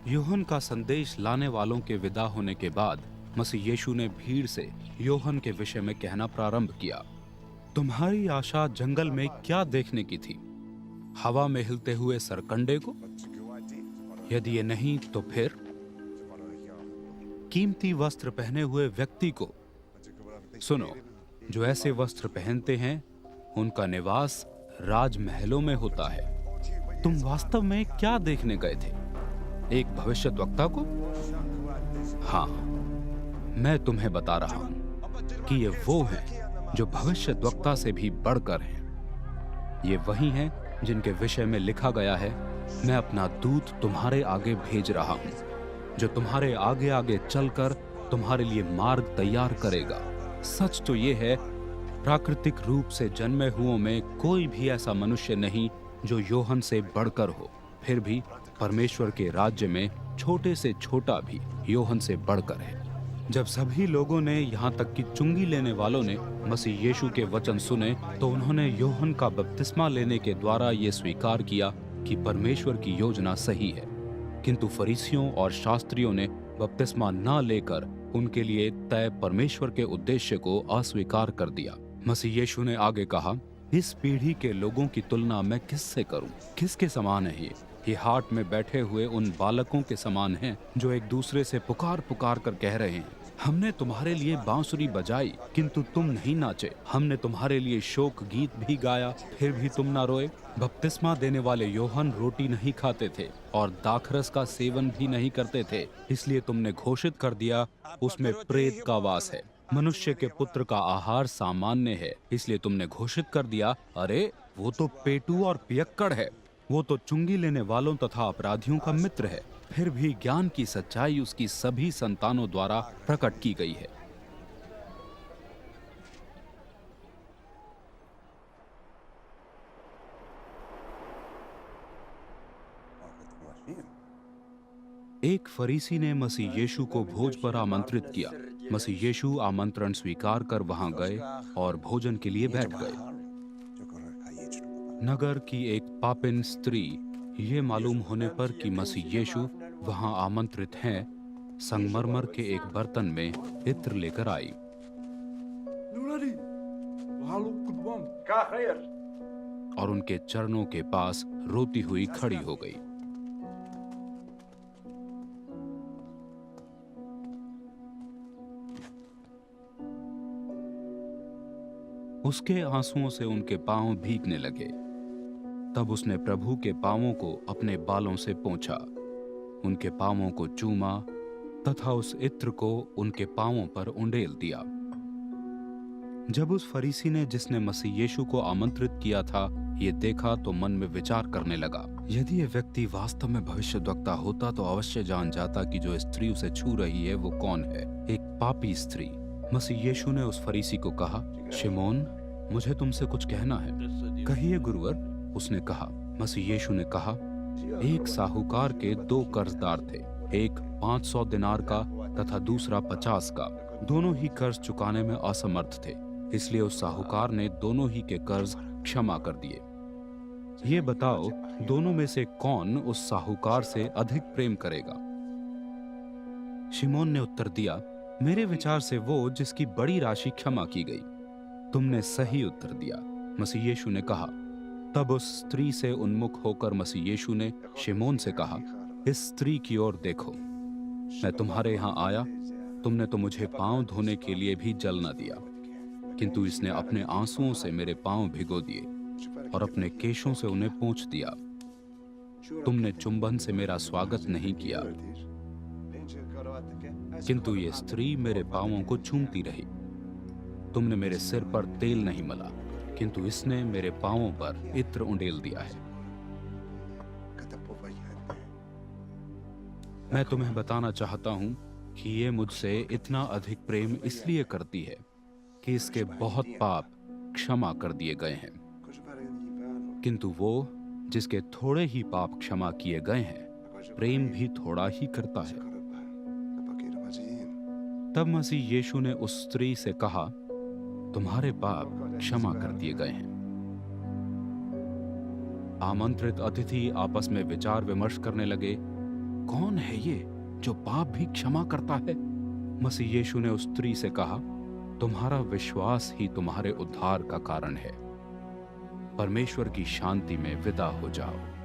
यूहन्ना का संदेश लाने वालों के विदा होने के बाद मसीह यीशु ने भीड़ से यूहन्ना के विषय में कहना प्रारंभ किया। तुम्हारी आशा जंगल में क्या देखने की थी? हवा में हिलते हुए सरकंडे को? यदि ये नहीं तो फिर कीमती वस्त्र पहने हुए व्यक्ति को? सुनो, जो ऐसे वस्त्र पहनते हैं उनका निवास राजमहलों में होता है। तुम वास्तव में क्या देखने गए थे? एक भविष्यद्वक्ता को? हाँ, मैं तुम्हें बता रहा हूं कि ये वो हैं जो भविष्यद्वक्ता से भी बढ़कर हैं। ये वही हैं जिनके विषय में लिखा गया है, मैं अपना दूत तुम्हारे आगे भेज रहा हूं, जो तुम्हारे आगे आगे चलकर तुम्हारे लिए मार्ग तैयार करेगा। सच तो ये है, प्राकृतिक रूप से जन्मे हुओं में कोई भी ऐसा मनुष्य नहीं जो यूहन्ना से बढ़कर हो। फिर भी परमेश्वर के राज्य में छोटे से छोटा भी यूहन्ना से बढ़कर है। जब सभी लोगों ने, यहाँ तक कि चुंगी लेने वालों ने मसीह यीशु के वचन सुने, तो उन्होंने यूहन्ना का बपतिस्मा लेने के द्वारा ये स्वीकार किया कि परमेश्वर की योजना सही है। किंतु फरीसियों और शास्त्रियों ने बपतिस्मा न लेकर उनके लिए तय परमेश्वर के उद्देश्य को अस्वीकार कर दिया। मसीह यीशु ने आगे कहा, इस पीढ़ी के लोगों की तुलना मैं किससे करूं? किसके समान है ये हाट में बैठे हुए उन बालकों के समान हैं जो एक दूसरे से पुकार पुकार कर कह रहे हैं, हमने तुम्हारे लिए बांसुरी बजाई किंतु तुम नहीं नाचे, हमने तुम्हारे लिए शोक गीत भी गाया फिर भी तुम ना रोए। बपतिस्मा देने वाले यूहन्ना रोटी नहीं खाते थे और दाखरस का सेवन भी नहीं करते थे, इसलिए तुमने घोषित कर दिया उसमें प्रेत का वास है। मनुष्य के पुत्र का आहार सामान्य है, इसलिए तुमने घोषित कर दिया, अरे वो तो पेटू और पियक्कड़ है, वो तो चुंगी लेने वालों तथा अपराधियों का मित्र है। फिर भी ज्ञान की सच्चाई उसकी सभी संतानों द्वारा प्रकट की गई है। एक फरीसी ने मसीह यीशु को भोज पर आमंत्रित किया। मसीह यीशु आमंत्रण स्वीकार कर वहां गए और भोजन के लिए बैठ गए। नगर की एक पापिन स्त्री, ये मालूम होने पर कि मसीह यीशु वहां आमंत्रित हैं, संगमरमर के एक बर्तन में इत्र लेकर आई और उनके चरणों के पास रोती हुई खड़ी हो गई। उसके आंसुओं से उनके पांव भीगने लगे। तब उसने प्रभु के पांवों को अपने बालों से पोंछा, उनके पांवों को चूमा तथा उस इत्र को उनके पांवों पर उंडेल दिया। जब उस फरीसी ने, जिसने मसीह यीशु को आमंत्रित किया था, ये देखा तो मन में विचार करने लगा, यदि ये व्यक्ति वास्तव में भविष्यद्वक्ता होता तो अवश्य जान जाता कि जो स्त्री उसे छू रही है वो कौन है, एक पापी स्त्री। मसीह यीशु ने उस फरीसी को कहा, शिमोन, मुझे तुमसे कुछ कहना है। कहिए गुरुवर, उसने कहा। मसीह यीशु ने कहा, एक साहूकार के 2 कर्जदार थे, एक 500 दिनार का तथा दूसरा 50 का। दोनों ही कर्ज चुकाने में असमर्थ थे, इसलिए उस साहूकार ने दोनों ही के कर्ज क्षमा कर दिए। ये बताओ, दोनों में से कौन उस साहूकार से अधिक प्रेम करेगा? शिमोन ने उत्तर दिया, मेरे विचार से वो जिसकी बड़ी राशि क्षमा की गई। तुमने सही उत्तर दिया, मसीह यीशु ने कहा। तब उस स्त्री से उन्मुख होकर मसीह यीशु ने शिमोन से कहा, इस स्त्री की ओर देखो। मैं तुम्हारे यहाँ आया, तुमने तो मुझे पांव धोने के लिए भी जल न दिया, किंतु इसने अपने आंसुओं से मेरे पांव भिगो दिए और अपने केशों से उन्हें पोंछ दिया। तुमने चुंबन से मेरा स्वागत नहीं किया, किंतु ये स्त्री मेरे पांवों को चूमती रही। तुमने मेरे सिर पर तेल नहीं मला, किंतु इसने मेरे पांवों पर इत्र उंडेल दिया है। मैं तुम्हें बताना चाहता हूं कि ये मुझसे इतना अधिक प्रेम इसलिए करती है कि इसके बहुत पाप क्षमा कर दिए गए हैं। किंतु वो जिसके थोड़े ही पाप क्षमा किए गए हैं, प्रेम भी थोड़ा ही करता है। तब मसीह यीशु ने उस स्त्री से कहा, तुम्हारे पाप क्षमा कर दिए गए हैं। आमंत्रित अतिथि आपस में विचार विमर्श करने लगे, कौन है ये जो पाप भी क्षमा करता है? मसीह यीशु ने उस स्त्री से कहा, तुम्हारा विश्वास ही तुम्हारे उद्धार का कारण है। परमेश्वर की शांति में विदा हो जाओ।